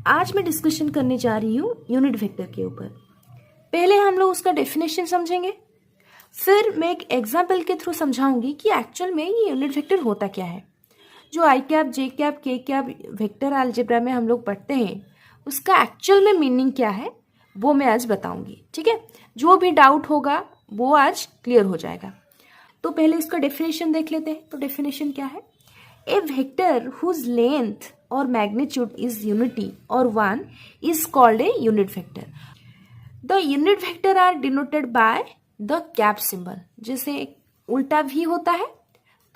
आज मैं डिस्कशन करने जा रही हूँ यूनिट वेक्टर के ऊपर। पहले हम लोग उसका डेफिनेशन समझेंगे, फिर मैं एक एग्जाम्पल के थ्रू समझाऊंगी कि एक्चुअल में ये यूनिट वेक्टर होता क्या है। जो आई cap, J cap, K cap vector algebra में हम लोग पढ़ते हैं उसका एक्चुअल में मीनिंग क्या है वो मैं आज बताऊंगी। ठीक है, जो भी डाउट होगा वो आज क्लियर हो जाएगा। तो पहले इसका डेफिनेशन देख लेते हैं। तो डेफिनेशन क्या है? ए वेक्टर हुज लेंथ और मैग्नीट्यूड इज यूनिटी और one is called a unit vector. The unit vector are denoted by the cap symbol. जैसे उल्टा भी होता है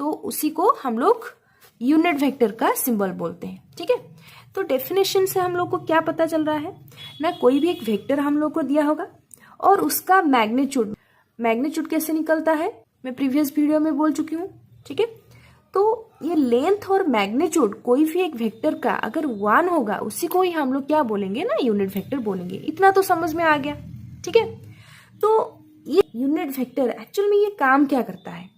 तो उसी को हम लोग यूनिट वेक्टर का सिंबल बोलते हैं। ठीक है, तो डेफिनेशन से हम लोग को क्या पता चल रहा है ना, कोई भी एक वेक्टर हम लोग को दिया होगा और उसका मैग्नीट्यूड कैसे निकलता है मैं प्रीवियस वीडियो में बोल चुकी हूँ। ठीक है, तो ये लेंथ और मैग्नीट्यूड कोई भी एक वेक्टर का अगर वन होगा उसी को ही हम लोग क्या बोलेंगे ना, यूनिट वेक्टर बोलेंगे। इतना तो समझ में आ गया। ठीक है, तो ये यूनिट वेक्टर एक्चुअल में ये काम क्या करता है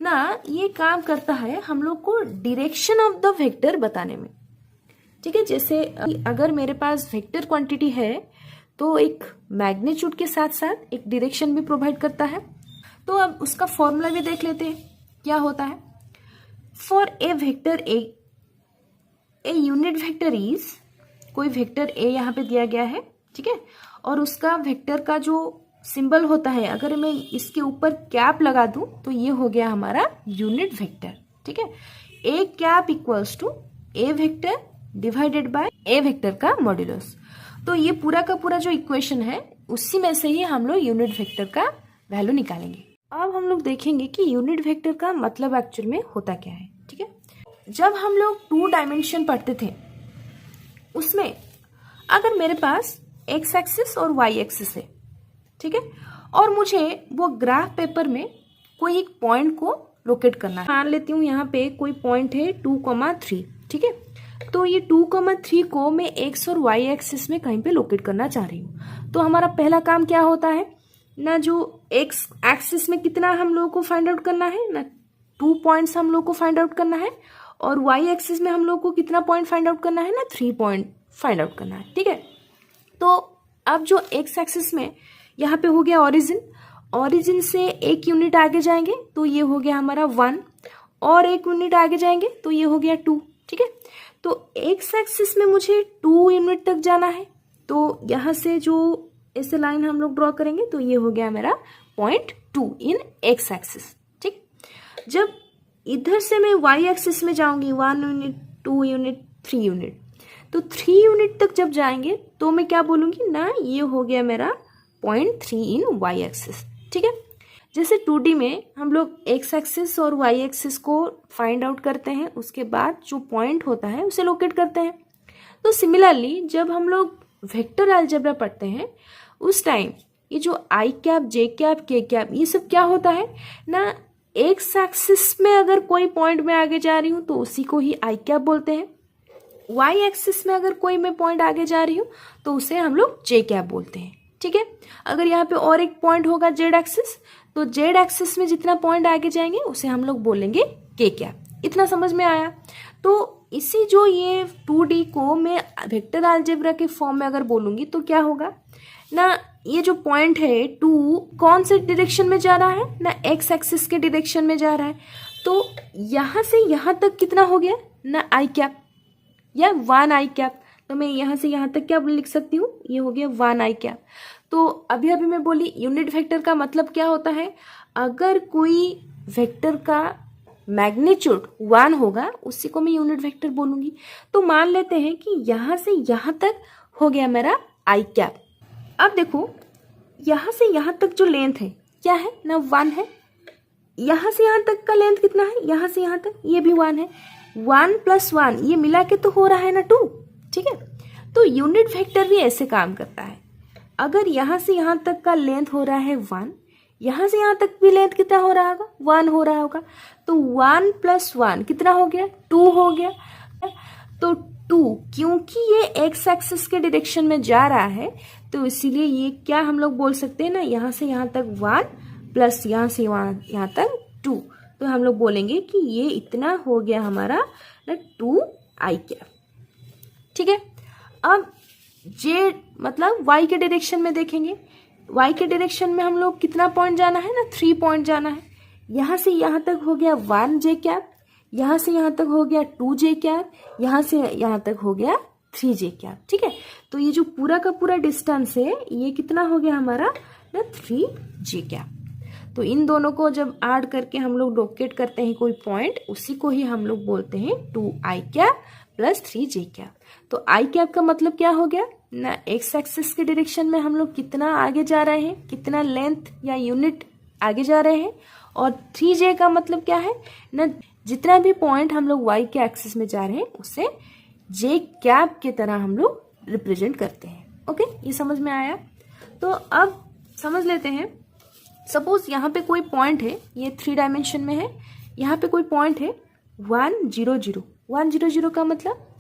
ना, ये काम करता है हम लोग को डायरेक्शन ऑफ द वेक्टर बताने में। ठीक है, जैसे अगर मेरे पास वेक्टर क्वांटिटी है तो एक मैग्नीट्यूड के साथ साथ एक डायरेक्शन भी प्रोवाइड करता है। तो अब उसका फॉर्मूला भी देख लेते हैं क्या होता है। For a vector A unit vector is, कोई वेक्टर ए यहाँ पे दिया गया है। ठीक है, और उसका वेक्टर का जो सिंबल होता है अगर मैं इसके ऊपर कैप लगा दूं तो ये हो गया हमारा यूनिट वेक्टर। ठीक है, A cap equals to A vector divided by A vector का मॉड्यूलस। तो ये पूरा का पूरा जो इक्वेशन है उसी में से ही हम लोग यूनिट वेक्टर का वैल्यू निकालेंगे। अब हम लोग देखेंगे कि यूनिट वेक्टर का मतलब एक्चुअल में होता क्या है। ठीक है, जब हम लोग 2 डायमेंशन पढ़ते थे उसमें अगर मेरे पास एक्स एक्सिस और वाई एक्सिस है, ठीक है, और मुझे वो ग्राफ पेपर में कोई एक पॉइंट को लोकेट करना है। मान लेती हूँ यहाँ पे कोई पॉइंट है 2,3। ठीक है, तो ये 2,3 को मैं एक्स और वाई एक्सिस में कहीं पे लोकेट करना चाह रही हूँ। तो हमारा पहला काम क्या होता है ना, जो एक्स एक्सिस में कितना हम लोगों को फाइंड आउट करना है ना, 2 पॉइंट्स हम लोग को फाइंड आउट करना है, और वाई एक्सिस में हम लोग को कितना पॉइंट फाइंड आउट करना है ना, 3 पॉइंट फाइंड आउट करना है। ठीक है, तो अब जो एक्स एक्सिस में यहाँ पे हो गया ओरिजिन से एक यूनिट आगे जाएंगे तो ये हो गया हमारा 1, और एक यूनिट आगे जाएंगे तो ये हो गया 2। ठीक है, तो एक्स एक्सिस में मुझे 2 यूनिट तक जाना है तो यहाँ से जो ऐसे लाइन हम लोग ड्रॉ करेंगे तो ये हो गया मेरा पॉइंट 2 इन एक्स एक्सिस। ठीक, जब इधर से मैं वाई एक्सिस में जाऊंगी 1 यूनिट, 2 यूनिट, 3 यूनिट, तो 3 यूनिट तक जब जाएंगे तो मैं क्या बोलूंगी ना, ये हो गया मेरा पॉइंट 3 इन वाई एक्सिस। ठीक है, जैसे 2D में हम लोग एक्स एक्सिस और वाई एक्सिस को फाइंड आउट करते हैं, उसके बाद जो पॉइंट होता है उसे लोकेट करते हैं। तो सिमिलरली जब हम लोग वेक्टर अलजेब्रा पढ़ते हैं उस टाइम ये जो आई cap, J cap, K cap, ये सब क्या होता है ना, एक्स एक्सिस में अगर कोई पॉइंट में आगे जा रही हूँ तो उसी को ही आई कैप बोलते हैं। वाई एक्सिस में अगर कोई मैं पॉइंट आगे जा रही हूँ तो उसे हम लोग जे कैप बोलते हैं। ठीक है, अगर यहाँ पे और एक पॉइंट होगा जेड एक्सिस, तो जेड एक्सिस में जितना पॉइंट आगे जाएंगे उसे हम लोग बोलेंगे के कैप। इतना समझ में आया? तो इसी जो ये 2D को मैं वेक्टर अलजेब्रा के फॉर्म में अगर बोलूंगी तो क्या होगा ना, ये जो पॉइंट है 2 कौन से डायरेक्शन में जा रहा है ना, एक्स एक्सिस के डायरेक्शन में जा रहा है। तो यहाँ से यहाँ तक कितना हो गया ना, आई कैप या 1 आई कैप। तो मैं यहाँ से यहाँ तक क्या लिख सकती हूँ, ये हो गया 1 आई कैप। तो अभी अभी मैं बोली यूनिट वेक्टर का मतलब क्या होता है, अगर कोई वेक्टर का मैग्नीट्यूड 1 होगा उसी को मैं यूनिट वेक्टर बोलूंगी। तो मान लेते हैं कि यहाँ से यहाँ तक हो गया मेरा आई कैप। अब देखो यहाँ से यहाँ तक जो लेंथ है क्या है ना, 1 है। यहाँ से यहाँ तक का लेंथ कितना है, यहाँ से यहाँ तक ये भी 1 है। 1 + 1 ये मिला के तो हो रहा है ना 2। ठीक है, तो यूनिट वेक्टर भी ऐसे काम करता है। अगर यहाँ से यहाँ तक का लेंथ हो रहा है 1, यहाँ से यहाँ तक भी लेंथ कितना हो रहा होगा, 1 हो रहा होगा, तो 1 + 1 कितना हो गया, 2 हो गया। तो 2 क्योंकि ये एक्स एक्सिस के डायरेक्शन में जा रहा है तो इसीलिए ये क्या हम लोग बोल सकते हैं ना, यहाँ से यहाँ तक 1 प्लस यहाँ से यहाँ तक 2, तो हम लोग बोलेंगे कि ये इतना हो गया हमारा ना 2 आई कैप। ठीक है, अब जे मतलब y के डायरेक्शन में देखेंगे, y के डायरेक्शन में हम लोग कितना पॉइंट जाना है ना, 3 पॉइंट जाना है। यहाँ से यहाँ तक हो गया 1 जे कैप, यहाँ से यहाँ तक हो गया 2 जे कैप, यहाँ से यहाँ तक हो गया 3 जे कैप। ठीक है, तो ये जो पूरा का पूरा डिस्टेंस है ये कितना हो गया हमारा ना 3 जे कैप। तो इन दोनों को जब ऐड करके हम लोग लोकेट करते हैं कोई पॉइंट, उसी को ही हम लोग बोलते हैं 2i कैप प्लस 3 जे कैप। तो i कैप का मतलब क्या हो गया ना, एक्स एक्सिस के डायरेक्शन में हम लोग कितना आगे जा रहे हैं, कितना लेंथ या यूनिट आगे जा रहे हैं। और 3 जे का मतलब क्या है ना, जितना भी पॉइंट हम लोग y के एक्सिस में जा रहे हैं उसे जे कैप की तरह हम लोग रिप्रेजेंट करते हैं। ओके, ये समझ में आया। तो अब समझ लेते हैं, सपोज यहाँ पे कोई पॉइंट है, ये 3 डायमेंशन में है, यहाँ पे कोई पॉइंट है 1 0 0। 1 0 0 का मतलब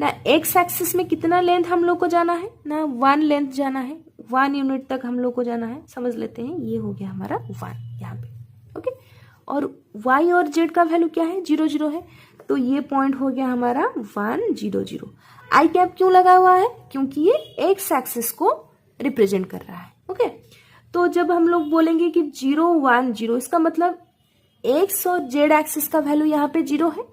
ना एक्स एक्सिस में कितना लेंथ हम लोग को जाना है ना, 1 लेंथ जाना है, 1 यूनिट तक हम लोग को जाना है। समझ लेते हैं, ये हो गया हमारा 1 यहाँ पे। ओके, और y और z का वैल्यू क्या है, 0 0 है, तो ये पॉइंट हो गया हमारा 1 0 0। आई कैप क्यों लगा हुआ है, क्योंकि ये एक्स एक्सिस को रिप्रेजेंट कर रहा है। ओके, तो जब हम लोग बोलेंगे कि 0 1 0, इसका मतलब एक्स और जेड एक्सिस का वैल्यू यहाँ पे 0 है,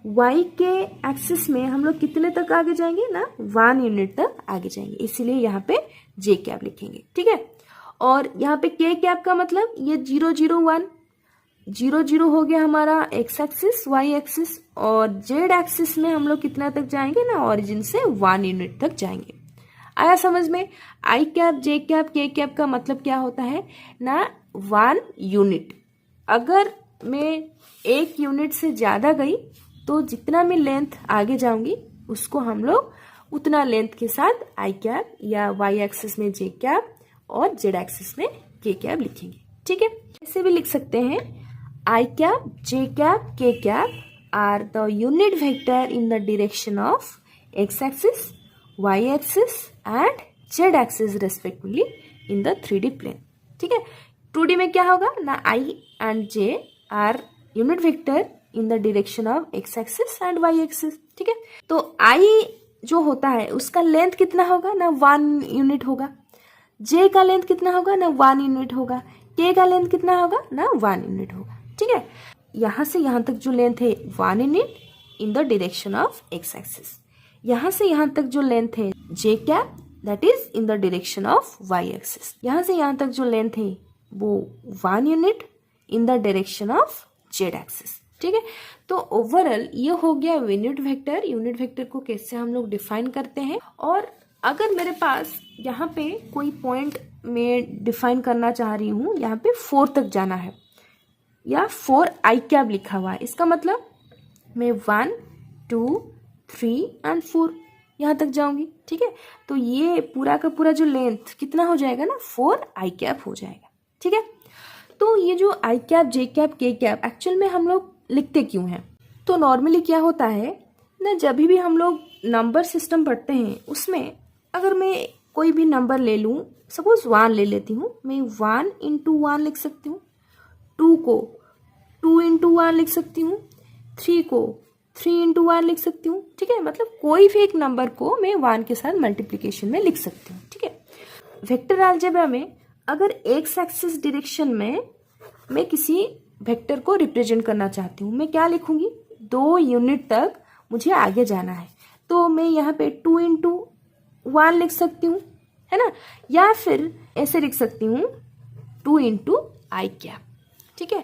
y के एक्सिस में हम लोग कितने तक आगे जाएंगे ना, 1 यूनिट तक आगे जाएंगे, इसीलिए यहाँ पे जे कैप लिखेंगे। ठीक है, और यहाँ पे के कैप का मतलब ये 0 0 1 0 0 हो गया हमारा एक्स एक्सिस, वाई एक्सिस, और जेड एक्सिस में हम लोग कितना तक जाएंगे ना, ऑरिजिन से 1 यूनिट तक जाएंगे। आया समझ में। आई cap, J cap, K cap का मतलब क्या होता है ना, 1 यूनिट। अगर मैं 1 यूनिट से ज्यादा गई तो जितना मैं लेंथ आगे जाऊंगी उसको हम लोग उतना लेंथ के साथ आई कैप या वाई एक्सिस में जे कैप और जेड एक्सिस में के कैप लिखेंगे। ठीक है, ऐसे भी लिख सकते हैं, I cap, J cap, K cap are the unit vector in the direction of X axis, Y axis and Z axis respectively in the 3D plane. ठीक है, 2D में क्या होगा ना, I and J are unit vector in the direction of X axis and Y axis. ठीक है, तो आई जो होता है उसका लेंथ कितना होगा ना, 1 यूनिट होगा। जे का लेंथ कितना होगा ना, 1 यूनिट होगा। के का लेंथ कितना होगा ना, 1 यूनिट होगा। ठीक है, यहां से यहां तक जो लेंथ है 1 unit in the direction of X axis, यहां से यहां तक जो लेंथ है J cap that is in the direction of Y axis, यहां से यहां तक जो लेंथ है वो 1 unit in the direction of Z axis. ठीक है, तो ओवरऑल ये हो गया यूनिट वेक्टर। यूनिट वेक्टर को कैसे हम लोग डिफाइन करते हैं, और अगर मेरे पास यहाँ पे कोई पॉइंट में डिफाइन करना चाह रही हूँ, यहाँ पे 4 तक जाना है या 4 आई कैप लिखा हुआ है, इसका मतलब मैं 1 2 3 एंड 4 यहाँ तक जाऊंगी। ठीक है, तो ये पूरा का पूरा जो लेंथ कितना हो जाएगा ना, 4 आई कैप हो जाएगा। ठीक है, तो ये जो आई cap, J cap, K cap actual में हम लोग लिखते क्यों हैं, तो नॉर्मली क्या होता है ना, जब भी हम लोग नंबर सिस्टम पढ़ते हैं उसमें अगर मैं कोई भी नंबर ले लूँ, सपोज 1 ले लेती हूँ, मैं 1 × 1 लिख सकती हूँ, 2 को 2 × 1 लिख सकती हूँ, 3 को 3 × 1 लिख सकती हूँ। ठीक है, मतलब कोई भी एक नंबर को मैं 1 के साथ मल्टीप्लिकेशन में लिख सकती हूँ। ठीक है, वेक्टर अलजेब्रा में अगर एक्स एक्सिस डायरेक्शन में मैं किसी वेक्टर को रिप्रेजेंट करना चाहती हूँ, मैं क्या लिखूंगी, 2 यूनिट तक मुझे आगे जाना है, तो मैं यहाँ पे 2 × 1 लिख सकती हूँ, है ना, या फिर ऐसे लिख सकती हूँ 2 × आई कैप। ठीक है,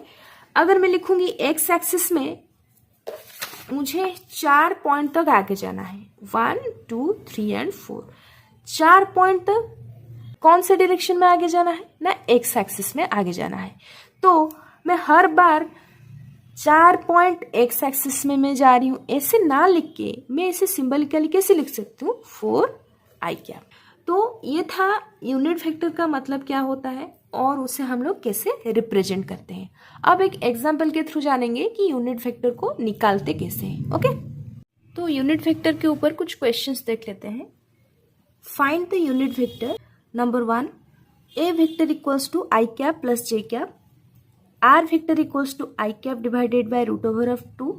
अगर मैं लिखूंगी एक्स एक्सिस में मुझे 4 पॉइंट तक आगे जाना है, 1 2 3 एंड 4, 4 पॉइंट तक कौन से डायरेक्शन में आगे जाना है ना, एक्स एक्सिस में आगे जाना है, तो मैं हर बार 4 पॉइंट एक्स एक्सिस में मैं जा रही हूँ ऐसे ना लिख के मैं इसे सिंबलिकली कैसे लिख सकती हूँ, 4 आई कैप। तो ये था यूनिट वेक्टर का मतलब क्या होता है और उसे हम लोग कैसे रिप्रेजेंट करते हैं। अब एक एग्जाम्पल के थ्रू जानेंगे कि यूनिट वेक्टर को निकालते कैसे हैं। ओके, तो यूनिट वेक्टर के ऊपर कुछ क्वेश्चंस देख लेते हैं। Find the unit vector. Number 1, a vector equals to I cap plus J cap, R vector equals to I cap divided by √2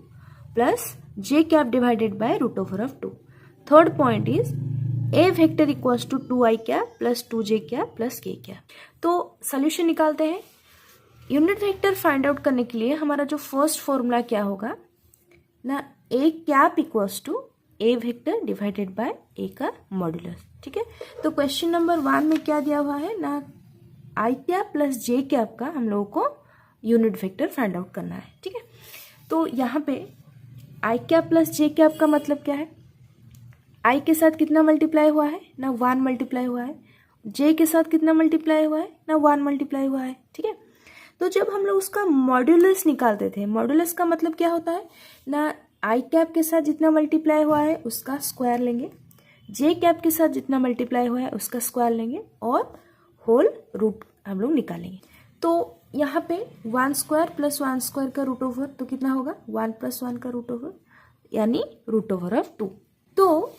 plus J cap divided by √2। Third point is a vector equals to 2i cap plus 2j cap plus k cap. तो solution निकालते हैं। Unit vector find out करने के लिए हमारा जो first formula क्या होगा ना, A cap equals to A vector divided by A का मॉड्यूलस। ठीक है, तो क्वेश्चन नंबर 1 में क्या दिया हुआ है ना, आई कैप प्लस जे कैप का हम लोगों को यूनिट वेक्टर फाइंड आउट करना है। ठीक है, तो यहाँ पे आई कैप प्लस जे कैप का मतलब क्या है, आई के साथ कितना मल्टीप्लाई हुआ है ना 1 मल्टीप्लाई हुआ है, जे के साथ कितना मल्टीप्लाई हुआ है ना 1 मल्टीप्लाई हुआ है। ठीक है, तो जब हम लोग उसका मॉड्यूलस निकालते थे, मॉड्यूलस का मतलब क्या होता है ना, आई कैप के साथ जितना मल्टीप्लाई हुआ है उसका स्क्वायर लेंगे, जे कैप के साथ जितना मल्टीप्लाई हुआ है उसका स्क्वायर लेंगे और होल रूट हम लोग निकालेंगे। तो यहाँ पे 1 स्क्वायर प्लस 1 स्क्वायर का रूट ओवर तो कितना होगा 1 प्लस 1 का रूट ओवर, यानी रूट ओवर ऑफ 2। तो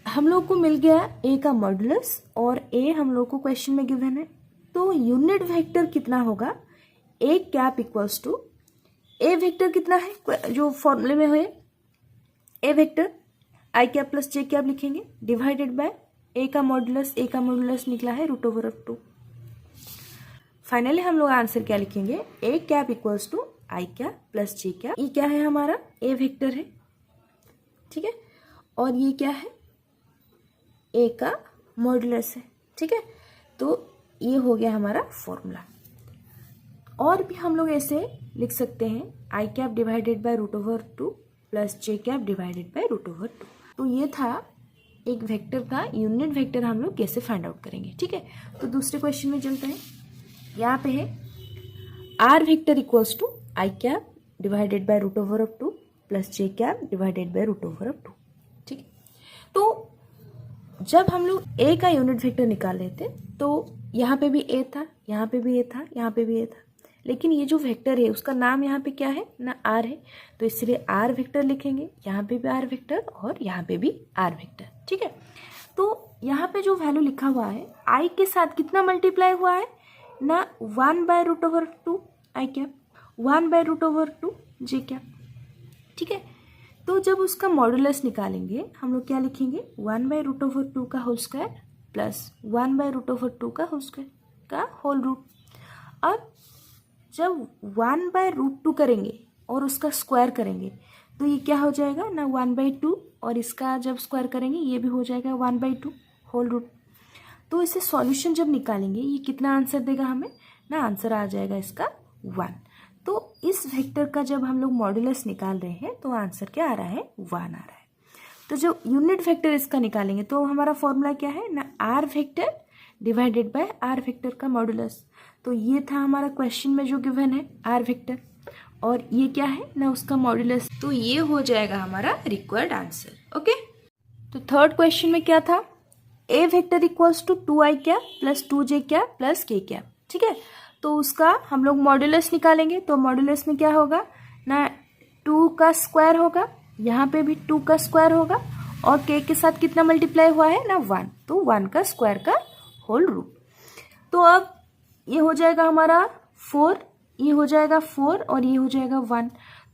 हम लोग को मिल गया ए का मॉड्यूलस और ए हम लोग को क्वेश्चन में गिवन है। तो यूनिट वेक्टर कितना होगा, A cap equals to A vector कितना है जो फॉर्मूले में है, ए vector I cap plus J cap लिखेंगे डिवाइडेड बाय ए का मॉड्यूलस निकला है रूट ओवर ऑफ 2। फाइनली हम लोग आंसर क्या लिखेंगे, A cap equals to I cap plus J cap. ये क्या है हमारा ए वेक्टर है। ठीक है, और ये क्या है ए का मॉड्यूलस है। ठीक है, तो ये हो गया हमारा फॉर्मूला। और भी हम लोग ऐसे लिख सकते हैं, I cap divided by root over 2 plus J cap divided by root over 2। तो ये था एक वेक्टर का यूनिट वेक्टर हम लोग कैसे फाइंड आउट करेंगे। ठीक है, तो दूसरे क्वेश्चन में चलते हैं। यहाँ पे है R vector equals to I cap divided by root over of 2 plus J cap divided by root over of 2। ठीक है, तो जब हम लोग ए का यूनिट वेक्टर निकाल रहे थे तो यहाँ पे भी ए था, यहाँ पे भी ए था, यहाँ पे भी ए था, लेकिन ये जो वेक्टर है उसका नाम यहाँ पे क्या है ना आर है, तो इसलिए आर वेक्टर लिखेंगे। यहाँ पे भी आर वेक्टर और यहाँ पे भी आर वेक्टर। ठीक है, तो यहाँ पे जो वैल्यू लिखा हुआ है आई के साथ कितना मल्टीप्लाई हुआ है ना 1 by root over 2 I cap, 1 by root over 2 J cap. ठीक है, तो जब उसका मॉड्यूलस निकालेंगे हम लोग क्या लिखेंगे, 1 बाय रूट ओवर 2 का whole square plus 1 by root over 2 का होल स्क्वायर का होल रूट। अब जब 1 बाय रूट 2 करेंगे और उसका स्क्वायर करेंगे तो ये क्या हो जाएगा ना 1 बाई 2, और इसका जब स्क्वायर करेंगे ये भी हो जाएगा 1 बाई 2 होल रूट। तो इसे सॉल्यूशन जब निकालेंगे ये कितना आंसर देगा हमें ना, आंसर आ जाएगा इसका 1। तो इस वेक्टर का जब हम लोग मॉड्यूलस निकाल रहे हैं तो आंसर क्या आ रहा है 1 आ रहा है। तो जब यूनिट वेक्टर इसका निकालेंगे तो हमारा फॉर्मूला क्या है ना, R vector divided by R vector का मॉड्यूलस। तो ये था हमारा क्वेश्चन में जो गिवन है आर वेक्टर, और ये क्या है ना उसका मॉड्यूलस। तो ये हो जाएगा हमारा रिक्वायर्ड आंसर। ओके, तो थर्ड क्वेश्चन में क्या था, A vector equals to 2i cap plus 2j cap plus k cap. ठीक है, तो उसका हम लोग मॉड्यूलस निकालेंगे। तो मॉड्यूलस में क्या होगा ना 2 का स्क्वायर होगा, यहाँ पे भी 2 का स्क्वायर होगा, और k के साथ कितना मल्टीप्लाई हुआ है ना 1, तो 1 का स्क्वायर का होल रूट। तो अब ये हो जाएगा हमारा 4, ये हो जाएगा 4 और ये हो जाएगा 1।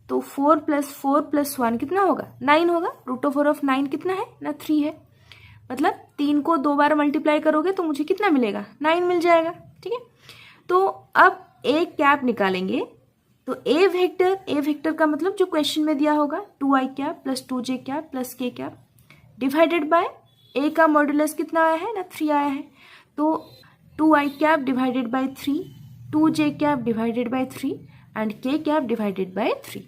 तो 4 प्लस 1 कितना होगा 9 होगा। रूट ओवर ऑफ 9 कितना है ना 3 है, मतलब 3 को 2 बार मल्टीप्लाई करोगे तो मुझे कितना मिलेगा 9 मिल जाएगा। ठीक है, तो अब ए कैप निकालेंगे। तो ए वेक्टर का मतलब जो क्वेश्चन में दिया होगा 2i cap plus 2j cap plus k cap divided by A का मॉड्यूलस कितना आया है ना 3 आया है। तो 2i cap divided bye 3, 2j cap divided bye 3 and k cap divided bye 3।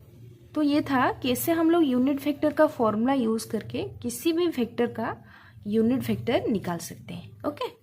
तो ये था कैसे हम लोग यूनिट वेक्टर का फॉर्मूला यूज करके किसी भी वेक्टर का यूनिट वेक्टर निकाल सकते हैं। ओके।